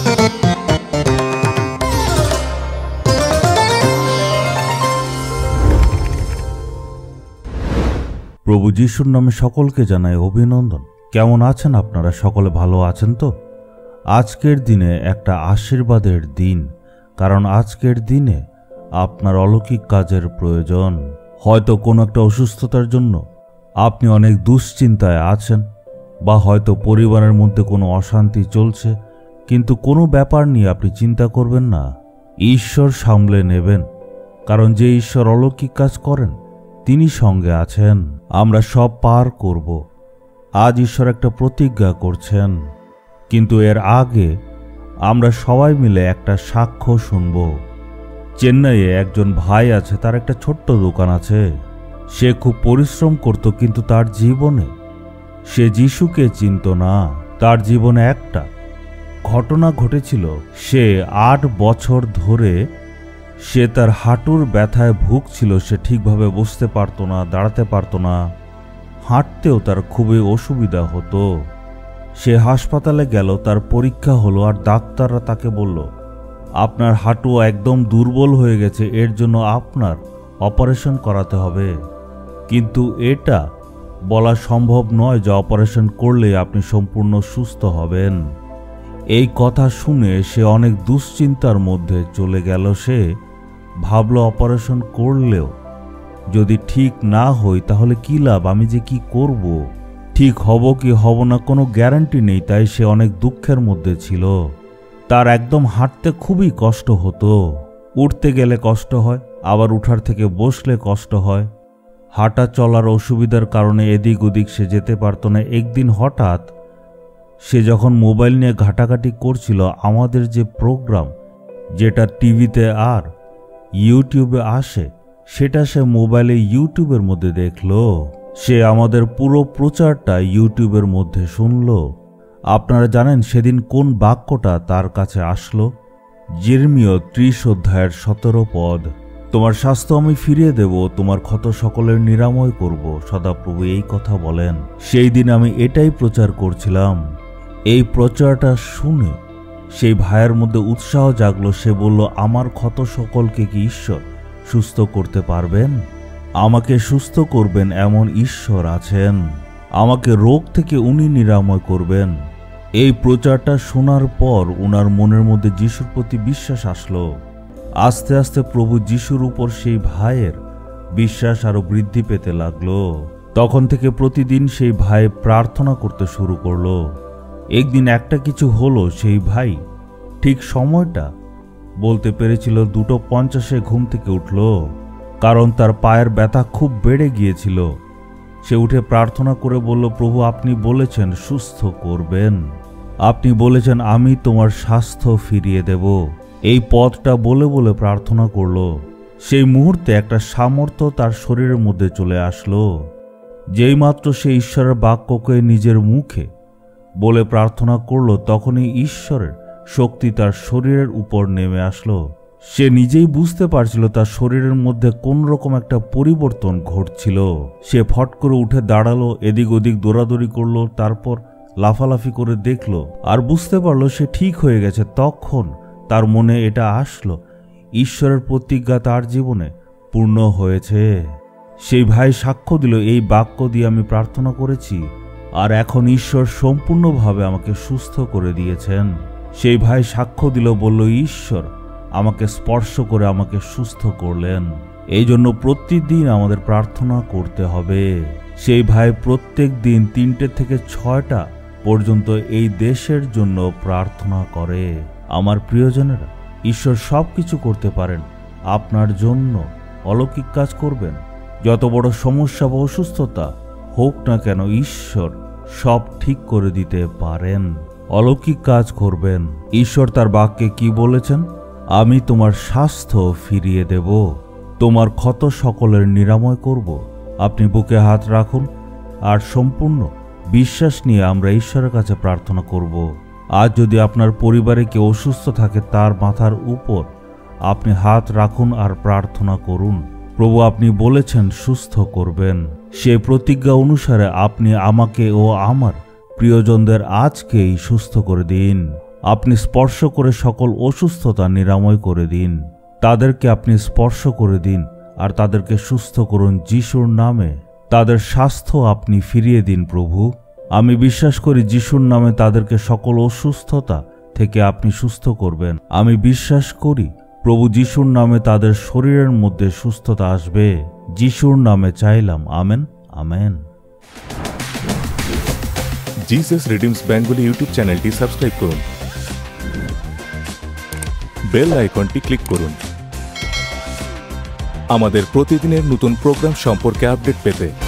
প্রভু যিশুর নামে সকলকে জানাই অভিনন্দন। কেমন আছেন আপনারা? সকলে ভালো আছেন তো? আজকের দিনে একটা আশীর্বাদের দিন, কারণ আজকের দিনে আপনার অলৌকিক কাজের প্রয়োজন। হয়তো কোনো একটা অসুস্থতার জন্য আপনি অনেক দুশ্চিন্তায় আছেন, বা হয়তো পরিবারের মধ্যে কোনো অশান্তি চলছে, কিন্তু কোনো ব্যাপার নিয়ে আপনি চিন্তা করবেন না, ঈশ্বর সামলে নেবেন। কারণ যে ঈশ্বর অলৌকিক কাজ করেন তিনি সঙ্গে আছেন। আমরা সব পার করব। আজ ঈশ্বর একটা প্রতিজ্ঞা করছেন, কিন্তু এর আগে আমরা সবাই মিলে একটা সাক্ষ্য শুনব। চেন্নাইয়ে একজন ভাই আছে, তার একটা ছোট্ট দোকান আছে। সে খুব পরিশ্রম করত, কিন্তু তার জীবনে সে যিশুকে চিনত না। তার জীবনে একটা ঘটনা ঘটেছিল। সে 8 বছর ধরে সে তার হাঁটুর ব্যথায় ভুগছিল। সে ঠিকভাবে বসতে পারত না, দাঁড়াতে পারত না, হাঁটতেও তার খুবই অসুবিধা হতো। সে হাসপাতালে গেল, তার পরীক্ষা হলো, আর ডাক্তাররা তাকে বলল, আপনার হাঁটু একদম দুর্বল হয়ে গেছে, এর জন্য আপনার অপারেশন করাতে হবে। কিন্তু এটা বলা সম্ভব নয় যে অপারেশন করলে আপনি সম্পূর্ণ সুস্থ হবেন। এই কথা শুনে সে অনেক দুশ্চিন্তার মধ্যে চলে গেল। সে ভাবল, অপারেশন করলেও যদি ঠিক না হই তাহলে কি লাভ, আমি যে কি করব, ঠিক হব কি হব না কোনো গ্যারান্টি নেই। তাই সে অনেক দুঃখের মধ্যে ছিল। তার একদম হাঁটতে খুবই কষ্ট হতো, উঠতে গেলে কষ্ট হয়, আবার উঠার থেকে বসলে কষ্ট হয়। হাঁটা চলার অসুবিধার কারণে এদিক ওদিক সে যেতে পারত না। একদিন হঠাৎ সে যখন মোবাইল নিয়ে ঘাটাঘাটি করছিল, আমাদের যে প্রোগ্রাম যেটা টিভিতে আর ইউটিউবে আসে, সেটা সে মোবাইলে ইউটিউবের মধ্যে দেখল। সে আমাদের পুরো প্রচারটা ইউটিউবের মধ্যে শুনল। আপনারা জানেন সেদিন কোন বাক্যটা তার কাছে আসলো? যেরমীয় 30 অধ্যায়ের 17 পদ, তোমার স্বাস্থ্য আমি ফিরিয়ে দেব, তোমার ক্ষত সকলের নিরাময় করব, সদাপ্রভু এই কথা বলেন। সেই দিন আমি এটাই প্রচার করছিলাম। এই প্রচারটা শুনে সেই ভাইয়ের মধ্যে উৎসাহ জাগলো। সে বলল, আমার ক্ষত সকলকে কি ঈশ্বর সুস্থ করতে পারবেন? আমাকে সুস্থ করবেন এমন ঈশ্বর আছেন। আমাকে রোগ থেকে উনি নিরাময় করবেন। এই প্রচারটা শোনার পর উনার মনের মধ্যে যিশুর প্রতি বিশ্বাস আসলো। আস্তে আস্তে প্রভু যিশুর উপর সেই ভাইয়ের বিশ্বাস আরো বৃদ্ধি পেতে লাগলো। তখন থেকে প্রতিদিন সেই ভাই প্রার্থনা করতে শুরু করলো। একদিন একটা কিছু হলো, সেই ভাই ঠিক সময়টা বলতে পেরেছিল 2:50 ঘুম থেকে উঠল, কারণ তার পায়ের ব্যথা খুব বেড়ে গিয়েছিল। সে উঠে প্রার্থনা করে বলল, প্রভু আপনি বলেছেন সুস্থ করবেন, আপনি বলেছেন আমি তোমার স্বাস্থ্য ফিরিয়ে দেব। এই পদটা বলে বলে প্রার্থনা করল। সেই মুহূর্তে একটা সামর্থ্য তার শরীরের মধ্যে চলে আসলো। যেই মাত্র সে ঈশ্বরের বাক্যকে নিজের মুখে বলে প্রার্থনা করল, তখনই ঈশ্বরের শক্তি তার শরীরের উপর নেমে আসলো। সে নিজেই বুঝতে পারছিল তার শরীরের মধ্যে কোন রকম একটা পরিবর্তন ঘটছিল। সে ফট করে উঠে দাঁড়ালো, এদিক ওদিক দৌড়াদৌড়ি করলো, তারপর লাফালাফি করে দেখলো আর বুঝতে পারলো সে ঠিক হয়ে গেছে। তখন তার মনে এটা আসলো, ঈশ্বরের প্রতিজ্ঞা তার জীবনে পূর্ণ হয়েছে। সেই ভাই সাক্ষ্য দিল, এই বাক্য দিয়ে আমি প্রার্থনা করেছি, আর এখন ঈশ্বর সম্পূর্ণভাবে আমাকে সুস্থ করে দিয়েছেন। সেই ভাই সাক্ষ্য দিল, বলল, ঈশ্বর আমাকে স্পর্শ করে আমাকে সুস্থ করলেন। এই জন্য প্রতিদিন আমাদের প্রার্থনা করতে হবে। সেই ভাই প্রত্যেক দিন 3টে থেকে 6টা পর্যন্ত এই দেশের জন্য প্রার্থনা করে। আমার প্রিয়জনেরা, ঈশ্বর সব কিছু করতে পারেন, আপনার জন্য অলৌকিক কাজ করবেন। যত বড় সমস্যা বা অসুস্থতা হোক না কেন, ঈশ্বর সব ঠিক করে দিতে পারেন, অলৌকিক কাজ করবেন। ঈশ্বর তার বাক্যে কি বলেছেন? আমি তোমার স্বাস্থ্য ফিরিয়ে দেব, তোমার ক্ষত সকলের নিরাময় করব। আপনি বুকে হাত রাখুন আর সম্পূর্ণ বিশ্বাস নিয়ে আমরা ঈশ্বরের কাছে প্রার্থনা করব। আজ যদি আপনার পরিবারে কেউ অসুস্থ থাকে, তার মাথার উপর আপনি হাত রাখুন আর প্রার্থনা করুন, প্রভু আপনি বলেছেন সুস্থ করবেন। সেই প্রতিজ্ঞা অনুসারে আপনি আমাকে ও আমার প্রিয়জনদের আজকেই সুস্থ করে দিন। আপনি স্পর্শ করে সকল অসুস্থতা নিরাময় করে দিন। তাদেরকে আপনি স্পর্শ করে দিন আর তাদেরকে সুস্থ করুন যিশুর নামে। তাদের স্বাস্থ্য আপনি ফিরিয়ে দিন প্রভু। আমি বিশ্বাস করি যিশুর নামে তাদেরকে সকল অসুস্থতা থেকে আপনি সুস্থ করবেন। আমি বিশ্বাস করি প্রভু যিশুর নামে তাদের শরীরের মধ্যে সুস্থতা আসবে। যিশুর নামে চাইলাম, amen, amen. Jesus redeems Bengali YouTube চ্যানেলটি সাবস্ক্রাইব করুন, বেল আইকনটি ক্লিক করুন আমাদের প্রতিদিনের নতুন প্রোগ্রাম সম্পর্কে আপডেট পেতে।